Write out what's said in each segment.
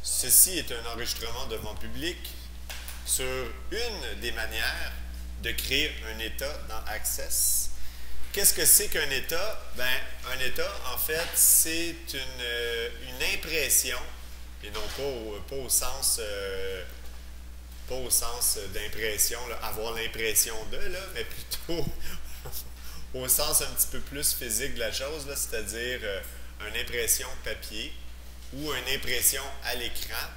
Ceci est un enregistrement devant public sur une des manières de créer un état dans Access. Qu'est-ce que c'est qu'un état? Ben, un état, en fait, c'est une impression, et non pas au sens d'impression, avoir l'impression de, là, mais plutôt au sens un petit peu plus physique de la chose, c'est-à-dire une impression papier ou une impression à l'écran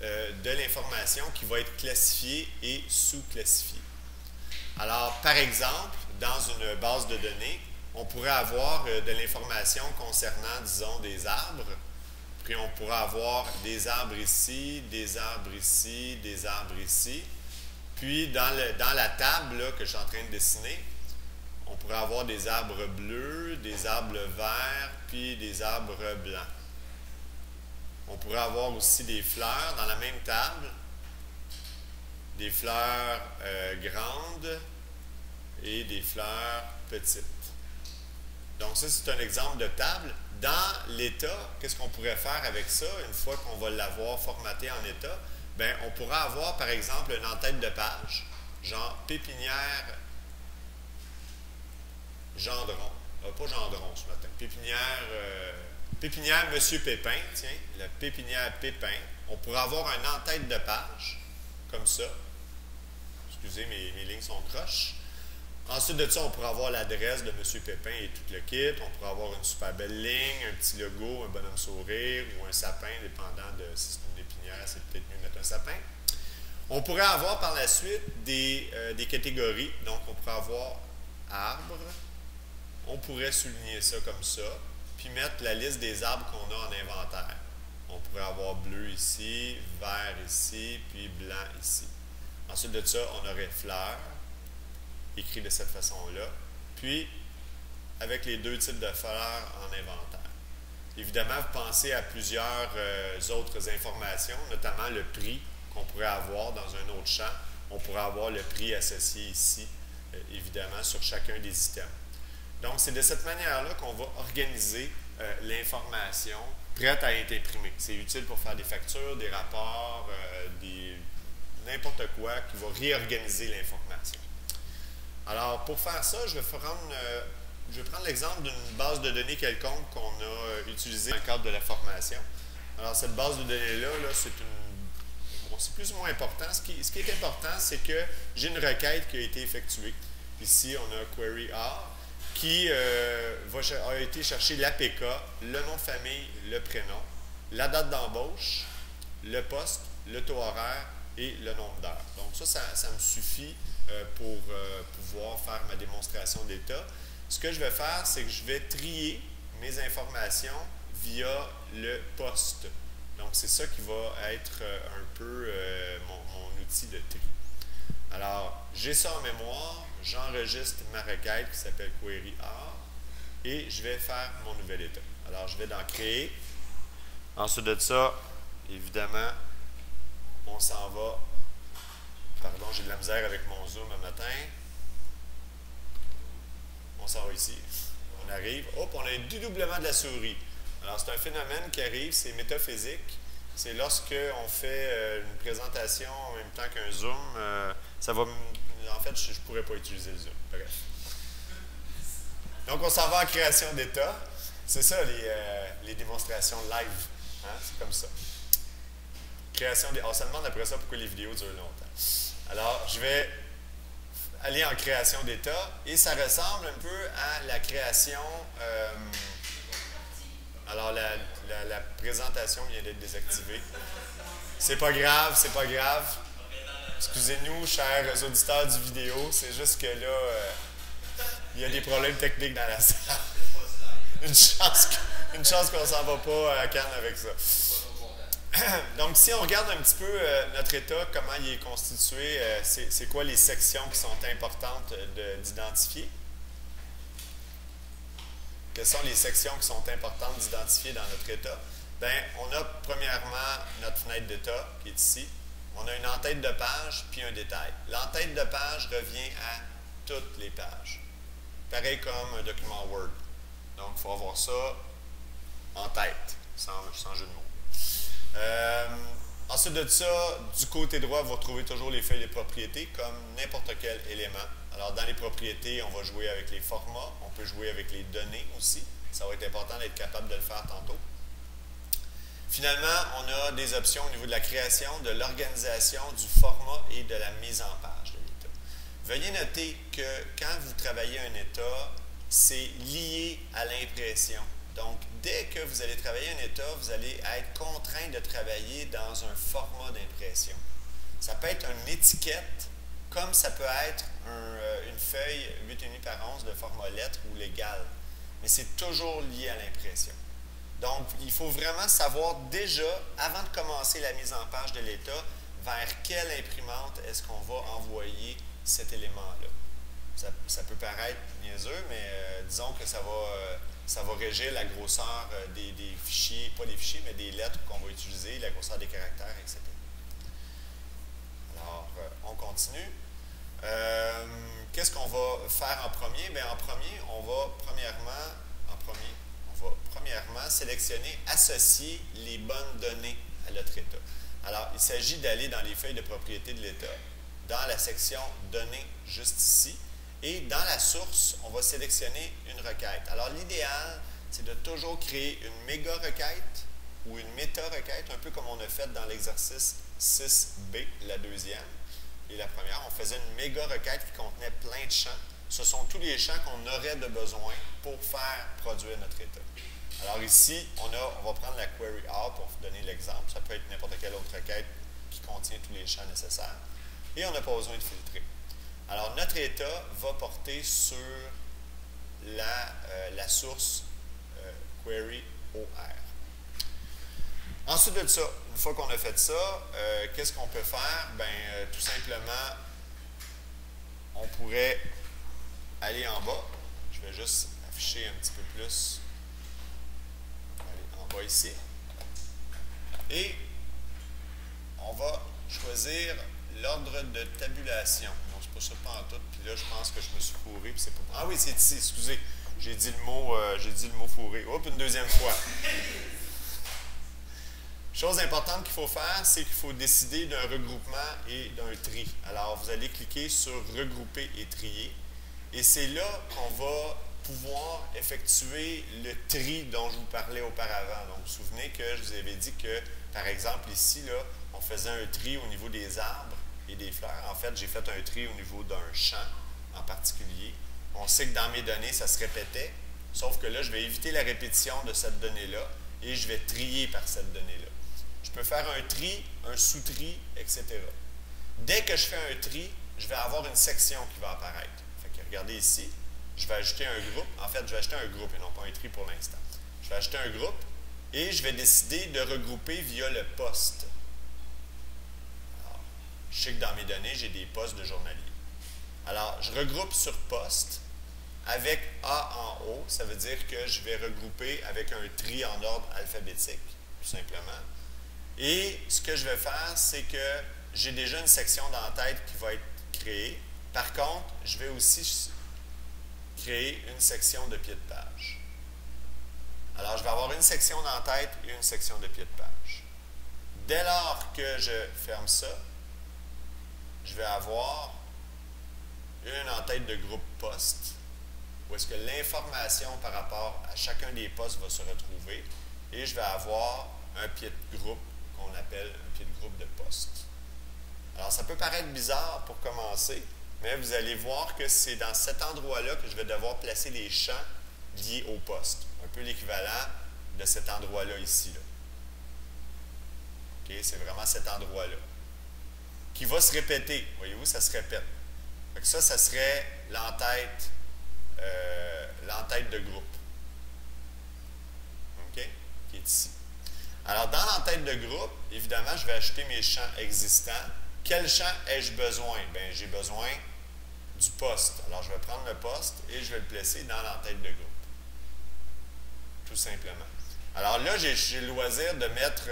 de l'information qui va être classifiée et sous-classifiée. Alors, par exemple, dans une base de données, on pourrait avoir de l'information concernant, disons, des arbres, puis on pourrait avoir des arbres ici, des arbres ici, des arbres ici, puis dans la table là, que je suis en train de dessiner, on pourrait avoir des arbres bleus, des arbres verts, puis des arbres blancs. On pourrait avoir aussi des fleurs dans la même table, des fleurs grandes et des fleurs petites. Donc ça, c'est un exemple de table. Dans l'état, qu'est-ce qu'on pourrait faire avec ça une fois qu'on va l'avoir formaté en état? Bien, on pourrait avoir, par exemple, une en-tête de page, genre pépinière Gendron. Pas Gendron ce matin. Pépinière Monsieur Pépin, tiens, la pépinière Pépin. On pourrait avoir un en-tête de page, comme ça. Excusez, mes lignes sont croches. Ensuite de ça, on pourrait avoir l'adresse de M. Pépin et tout le kit. On pourrait avoir une super belle ligne, un petit logo, un bonhomme sourire ou un sapin, dépendant de si c'est une épinière, c'est peut-être mieux de mettre un sapin. On pourrait avoir par la suite des catégories. Donc, on pourrait avoir arbre. On pourrait souligner ça comme ça, puis mettre la liste des arbres qu'on a en inventaire. On pourrait avoir bleu ici, vert ici, puis blanc ici. Ensuite de ça, on aurait fleurs, écrit de cette façon-là, puis avec les deux types de fleurs en inventaire. Évidemment, vous pensez à plusieurs autres informations, notamment le prix qu'on pourrait avoir dans un autre champ. On pourrait avoir le prix associé ici, évidemment, sur chacun des items. Donc, c'est de cette manière-là qu'on va organiser l'information prête à être imprimée. C'est utile pour faire des factures, des rapports, n'importe quoi qui va réorganiser l'information. Alors, pour faire ça, je vais prendre l'exemple d'une base de données quelconque qu'on a utilisée dans le cadre de la formation. Alors, cette base de données-là, c'est plus ou moins important. Ce qui est important, c'est que j'ai une requête qui a été effectuée. Ici, on a query R qui a été chercher l'APK, le nom de famille, le prénom, la date d'embauche, le poste, le taux horaire et le nombre d'heures. Donc ça me suffit pour pouvoir faire ma démonstration d'état. Ce que je vais faire, c'est que je vais trier mes informations via le poste. Donc c'est ça qui va être un peu mon outil de tri. Alors, j'ai ça en mémoire, j'enregistre ma requête qui s'appelle query R et je vais faire mon nouvel état. Alors, je vais dans créer. Ensuite de ça, évidemment, on s'en va. Pardon, j'ai de la misère avec mon zoom un matin. On s'en va ici. On arrive. Hop, on a un dédoublement de la souris. Alors, c'est un phénomène qui arrive, c'est métaphysique. C'est lorsque on fait une présentation en même temps qu'un zoom, ça va. En fait, je ne pourrais pas utiliser le zoom. Bref. Donc, on s'en va en création d'état. C'est ça, les démonstrations live. Hein? C'est comme ça. Création d'état. On se demande après ça pourquoi les vidéos durent longtemps. Alors, je vais aller en création d'état et ça ressemble un peu à la création. Alors, la présentation vient d'être désactivée. C'est pas grave, c'est pas grave. Excusez-nous, chers auditeurs du vidéo, c'est juste que là, il y a des problèmes techniques dans la salle. Une chance qu'on ne s'en va pas à Cannes avec ça. Donc, si on regarde un petit peu notre état, comment il est constitué, c'est quoi les sections qui sont importantes d'identifier? Quelles sont les sections qui sont importantes d'identifier dans notre état? Bien, on a premièrement notre fenêtre d'état qui est ici. On a une en-tête de page puis un détail. L'en-tête de page revient à toutes les pages. Pareil comme un document Word. Donc, il faut avoir ça en tête, sans jeu de mots. Ensuite de ça, du côté droit, vous retrouvez toujours les feuilles de propriété comme n'importe quel élément. Alors, dans les propriétés, on va jouer avec les formats, on peut jouer avec les données aussi. Ça va être important d'être capable de le faire tantôt. Finalement, on a des options au niveau de la création, de l'organisation, du format et de la mise en page de l'état. Veuillez noter que quand vous travaillez un état, c'est lié à l'impression. Donc, dès que vous allez travailler un état, vous allez être contraint de travailler dans un format d'impression. Ça peut être une étiquette, comme ça peut être une feuille 8,5 par 11 de format lettre ou légal. Mais c'est toujours lié à l'impression. Donc, il faut vraiment savoir déjà, avant de commencer la mise en page de l'état, vers quelle imprimante est-ce qu'on va envoyer cet élément-là. Ça peut paraître niaiseux, mais disons que ça va régir la grosseur des fichiers, pas des fichiers, mais des lettres qu'on va utiliser, la grosseur des caractères, etc. Alors, on continue. Qu'est-ce qu'on va faire en premier? Bien, en premier, on va premièrement sélectionner, associer les bonnes données à notre état. Alors, il s'agit d'aller dans les feuilles de propriété de l'état, dans la section données juste ici, et dans la source, on va sélectionner une requête. Alors, l'idéal, c'est de toujours créer une méga requête ou une méta-requête, un peu comme on a fait dans l'exercice 6B, la deuxième. Et la première, on faisait une méga requête qui contenait plein de champs. Ce sont tous les champs qu'on aurait de besoin pour faire produire notre état. Alors ici, on va prendre la query all pour vous donner l'exemple. Ça peut être n'importe quelle autre requête qui contient tous les champs nécessaires. Et on n'a pas besoin de filtrer. Alors, notre état va porter sur la source query OR. Ensuite de ça, une fois qu'on a fait ça, qu'est-ce qu'on peut faire? Bien, tout simplement, on pourrait aller en bas. Je vais juste afficher un petit peu plus. On va aller en bas ici. Et on va choisir l'ordre de tabulation. Donc, c'est pas ça pas en tout. Puis là, je pense que je me suis fourré. Puis c'est pas... Ah oui, c'est ici, excusez. J'ai dit le mot fourré. Hop, une deuxième fois. Chose importante qu'il faut faire, c'est qu'il faut décider d'un regroupement et d'un tri. Alors, vous allez cliquer sur regrouper et trier. Et c'est là qu'on va pouvoir effectuer le tri dont je vous parlais auparavant. Donc, vous vous souvenez que je vous avais dit que, par exemple, ici, là, on faisait un tri au niveau des arbres et des fleurs. En fait, j'ai fait un tri au niveau d'un champ en particulier. On sait que dans mes données, ça se répétait, sauf que là, je vais éviter la répétition de cette donnée-là et je vais trier par cette donnée-là. Je peux faire un tri, un sous-tri, etc. Dès que je fais un tri, je vais avoir une section qui va apparaître. Fait que regardez ici, je vais ajouter un groupe. En fait, je vais ajouter un groupe et non pas un tri pour l'instant. Je vais ajouter un groupe et je vais décider de regrouper via le poste. Alors, je sais que dans mes données, j'ai des postes de journaliers. Alors, je regroupe sur poste avec A en haut. Ça veut dire que je vais regrouper avec un tri en ordre alphabétique, tout simplement. Et ce que je vais faire, c'est que j'ai déjà une section dans la tête qui va être créée. Par contre, je vais aussi créer une section de pied de page. Alors, je vais avoir une section dans la tête et une section de pied de page. Dès lors que je ferme ça, je vais avoir une en-tête de groupe poste, où est-ce que l'information par rapport à chacun des postes va se retrouver, et je vais avoir un pied de groupe qu'on appelle un pied de groupe de poste. Alors, ça peut paraître bizarre pour commencer, mais vous allez voir que c'est dans cet endroit-là que je vais devoir placer les champs liés au poste. Un peu l'équivalent de cet endroit-là ici. Là. Okay? C'est vraiment cet endroit-là. Qui va se répéter. Voyez-vous, ça se répète. Fait que ça serait l'entête de groupe. OK? Qui est ici. Alors, dans l'entête de groupe, évidemment, je vais ajouter mes champs existants. Quel champ ai-je besoin? Bien, j'ai besoin du poste. Alors, je vais prendre le poste et je vais le placer dans l'entête de groupe. Tout simplement. Alors là, j'ai le loisir de mettre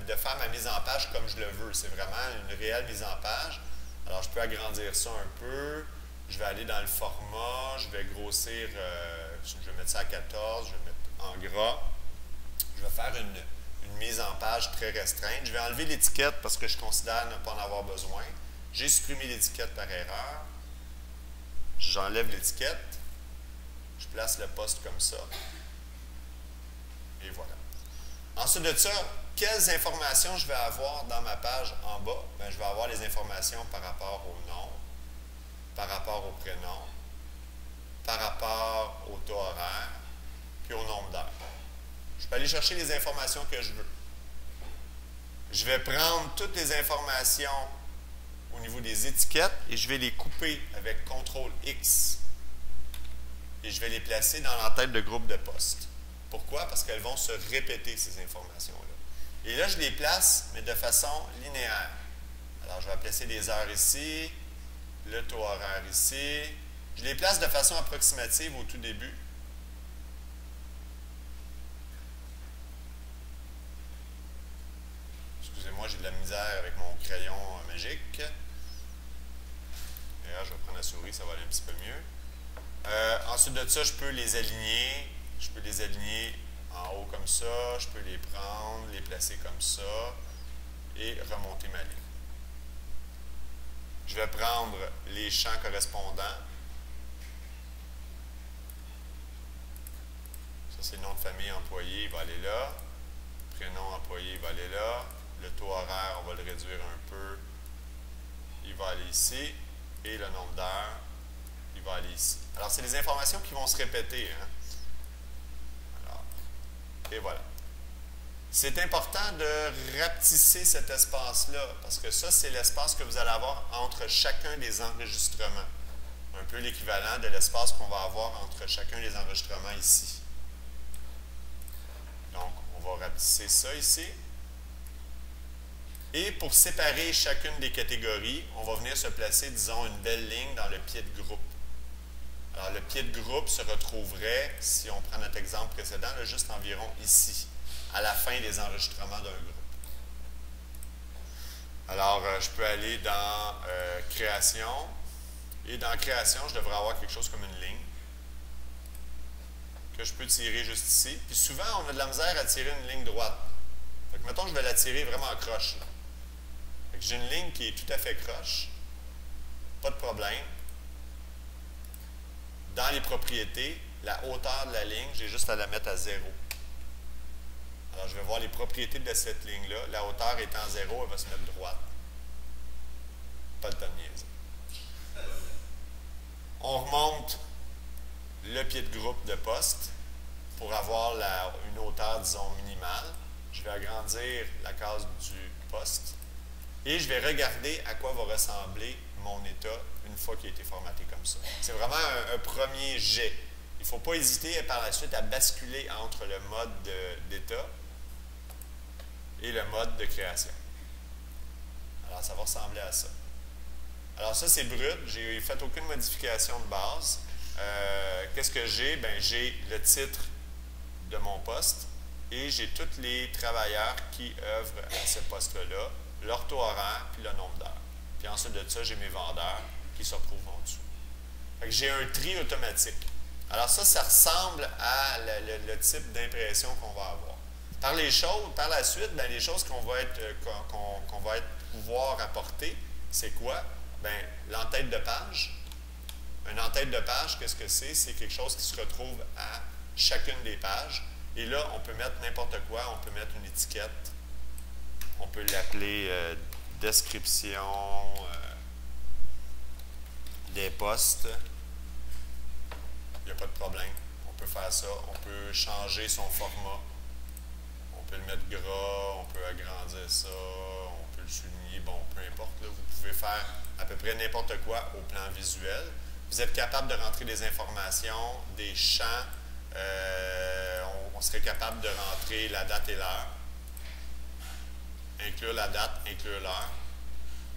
de faire ma mise en page comme je le veux. C'est vraiment une réelle mise en page. Alors, je peux agrandir ça un peu. Je vais aller dans le format. Je vais grossir. Je vais mettre ça à 14. Je vais mettre en gras. Je vais faire une une mise en page très restreinte. Je vais enlever l'étiquette parce que je considère ne pas en avoir besoin. J'ai supprimé l'étiquette par erreur. J'enlève l'étiquette. Je place le poste comme ça. Et voilà. Ensuite de ça, quelles informations je vais avoir dans ma page en bas? Bien, je vais avoir les informations par rapport au nom, par rapport au prénom, par rapport au taux horaire, puis au nombre d'heures. Je peux aller chercher les informations que je veux. Je vais prendre toutes les informations au niveau des étiquettes et je vais les couper avec CTRL-X. Et je vais les placer dans l'entête de groupe de poste. Pourquoi? Parce qu'elles vont se répéter, ces informations-là. Et là, je les place, mais de façon linéaire. Alors, je vais placer les heures ici, le taux horaire ici. Je les place de façon approximative au tout début. Excusez-moi, j'ai de la misère avec mon crayon magique. Et là, je vais prendre la souris, ça va aller un petit peu mieux. Ensuite de ça, je peux les aligner. Je peux les aligner en haut comme ça. Je peux les prendre, les placer comme ça et remonter ma ligne. Je vais prendre les champs correspondants. Ça, c'est le nom de famille employé, il va aller là. Prénom employé, il va aller là. Le taux horaire, on va le réduire un peu. Il va aller ici. Et le nombre d'heures, il va aller ici. Alors, c'est des informations qui vont se répéter. Hein? Alors, et voilà. C'est important de rapetisser cet espace-là, parce que ça, c'est l'espace que vous allez avoir entre chacun des enregistrements. Un peu l'équivalent de l'espace qu'on va avoir entre chacun des enregistrements ici. Donc, on va rapetisser ça ici. Et pour séparer chacune des catégories, on va venir se placer, disons, une belle ligne dans le pied de groupe. Alors, le pied de groupe se retrouverait, si on prend notre exemple précédent, là, juste environ ici, à la fin des enregistrements d'un groupe. Alors, je peux aller dans Création. Et dans Création, je devrais avoir quelque chose comme une ligne que je peux tirer juste ici. Puis souvent, on a de la misère à tirer une ligne droite. Fait que, mettons, je vais la tirer vraiment croche. J'ai une ligne qui est tout à fait croche. Pas de problème. Dans les propriétés, la hauteur de la ligne, j'ai juste à la mettre à 0. Alors, je vais voir les propriétés de cette ligne-là. La hauteur étant 0, elle va se mettre droite. Pas le temps de niaiser. On remonte le pied de groupe de poste pour avoir une hauteur, disons, minimale. Je vais agrandir la case du poste. Et je vais regarder à quoi va ressembler mon état une fois qu'il a été formaté comme ça. C'est vraiment un premier jet. Il ne faut pas hésiter par la suite à basculer entre le mode d'état et le mode de création. Alors, ça va ressembler à ça. Alors, ça, c'est brut. Je n'ai fait aucune modification de base. Qu'est-ce que j'ai? Bien, j'ai le titre de mon poste et j'ai tous les travailleurs qui œuvrent à ce poste-là, leur taux horaire, puis le nombre d'heures. Puis ensuite de ça, j'ai mes vendeurs qui se retrouvent en dessous. Fait que j'ai un tri automatique. Alors ça ressemble à le type d'impression qu'on va avoir. Par la suite, bien, les choses qu'on va pouvoir apporter, c'est quoi? Bien, l'entête de page. Une entête de page, qu'est-ce que c'est? C'est quelque chose qui se retrouve à chacune des pages. Et là, on peut mettre n'importe quoi. On peut mettre une étiquette. On peut l'appeler description des postes. Il n'y a pas de problème. On peut faire ça. On peut changer son format. On peut le mettre gras. On peut agrandir ça. On peut le souligner. Bon, peu importe. Là, vous pouvez faire à peu près n'importe quoi au plan visuel. Vous êtes capable de rentrer des informations, des champs. On serait capable de rentrer la date et l'heure. Inclure la date, inclure l'heure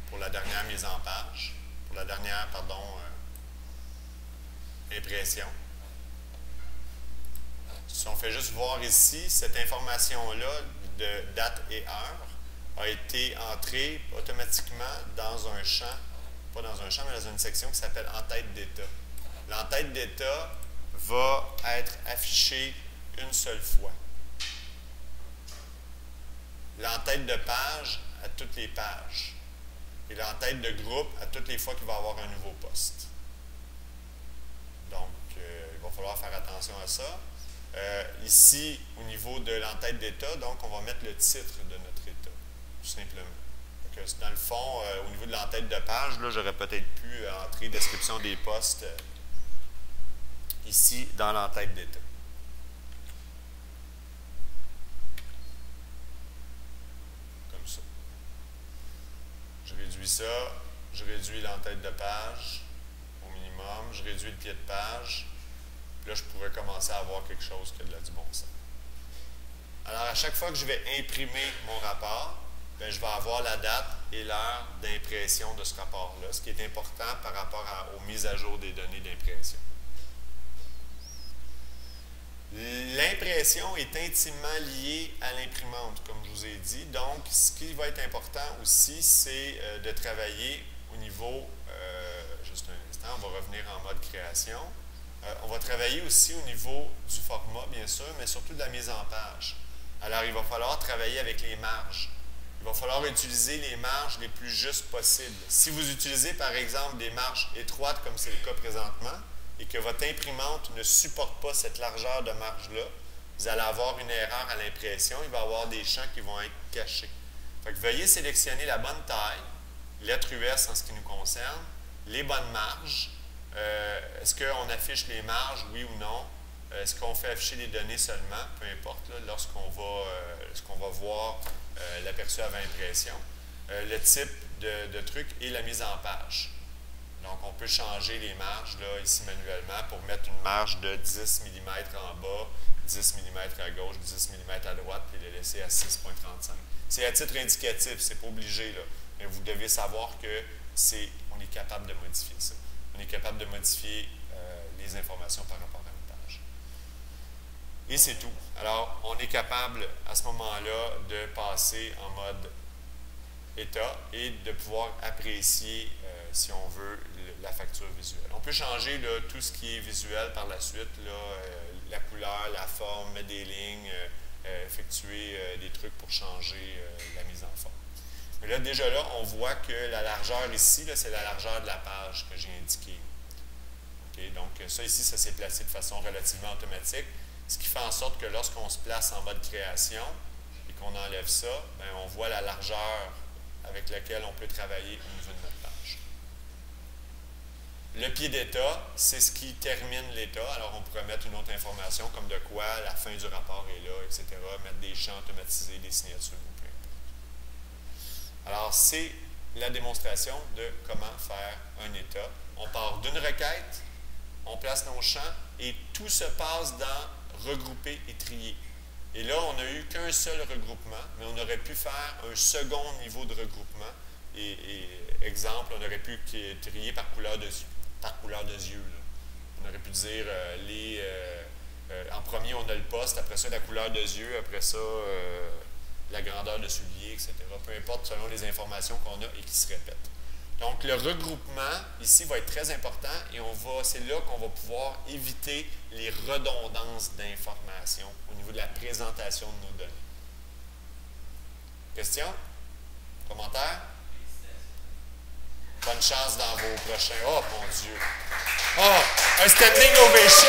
pour la dernière mise en page, pour la dernière, impression. Si on fait juste voir ici, cette information-là de date et heure a été entrée automatiquement dans un champ, pas dans un champ, mais dans une section qui s'appelle entête d'état. L'entête d'état va être affichée une seule fois. l'entête de page à toutes les pages. Et l'entête de groupe à toutes les fois qu'il va y avoir un nouveau poste. Donc, il va falloir faire attention à ça. Ici, au niveau de l'entête d'État, donc, on va mettre le titre de notre État, tout simplement. Donc, dans le fond, au niveau de l'entête de page, là, j'aurais peut-être pu entrer description des postes ici dans l'entête d'État. Comme ça. Je réduis ça, je réduis l'entête de page au minimum, je réduis le pied de page. Puis là, je pourrais commencer à avoir quelque chose qui a du bon sens. Alors, à chaque fois que je vais imprimer mon rapport, bien, je vais avoir la date et l'heure d'impression de ce rapport-là, ce qui est important par rapport aux mises à jour des données d'impression. L'impression est intimement liée à l'imprimante, comme je vous ai dit. Donc, ce qui va être important aussi, c'est de travailler au niveau, juste un instant, on va revenir en mode création. On va travailler aussi au niveau du format, bien sûr, mais surtout de la mise en page. Alors, il va falloir travailler avec les marges. Il va falloir utiliser les marges les plus justes possibles. Si vous utilisez, par exemple, des marges étroites, comme c'est le cas présentement, et que votre imprimante ne supporte pas cette largeur de marge-là, vous allez avoir une erreur à l'impression. Il va y avoir des champs qui vont être cachés. Fait que veuillez sélectionner la bonne taille, lettre US en ce qui nous concerne, les bonnes marges. Est-ce qu'on affiche les marges, oui ou non? Est-ce qu'on fait afficher les données seulement? Peu importe, lorsqu'on va voir l'aperçu avant impression. Le type de truc et la mise en page. Donc, on peut changer les marges là, ici manuellement pour mettre une marge de 10 mm en bas, 10 mm à gauche, 10 mm à droite, puis le laisser à 6,35. C'est à titre indicatif, c'est pas obligé, là. Mais vous devez savoir qu'on est capable de modifier ça. On est capable de modifier les informations par rapport à une page. Et c'est tout. Alors, on est capable à ce moment-là de passer en mode état et de pouvoir apprécier, si on veut, la facture visuelle. On peut changer là, tout ce qui est visuel par la suite, là, la couleur, la forme, mettre des lignes, effectuer des trucs pour changer la mise en forme. Mais là, déjà là, on voit que la largeur ici, c'est la largeur de la page que j'ai indiquée. Okay? Donc, ça ici, ça s'est placé de façon relativement automatique, ce qui fait en sorte que lorsqu'on se place en mode création et qu'on enlève ça, bien, on voit la largeur avec laquelle on peut travailler au niveau de notre page. Le pied d'état, c'est ce qui termine l'état. Alors, on pourrait mettre une autre information comme de quoi la fin du rapport est là, etc. Mettre des champs automatisés, des signatures, ou peu importe. Alors, c'est la démonstration de comment faire un état. On part d'une requête, on place nos champs et tout se passe dans regrouper et trier. Et là, on n'a eu qu'un seul regroupement, mais on aurait pu faire un second niveau de regroupement. Et exemple, on aurait pu trier par couleur de yeux. Là. On aurait pu dire, en premier, on a le poste, après ça, la couleur de yeux, après ça, la grandeur de soulier, etc. Peu importe, selon les informations qu'on a et qui se répètent. Donc, le regroupement, ici, va être très important et c'est là qu'on va pouvoir éviter les redondances d'informations au niveau de la présentation de nos données. Questions? Commentaires? Bonne chance dans vos prochains... Oh, mon Dieu! Oh! Un standing ovation!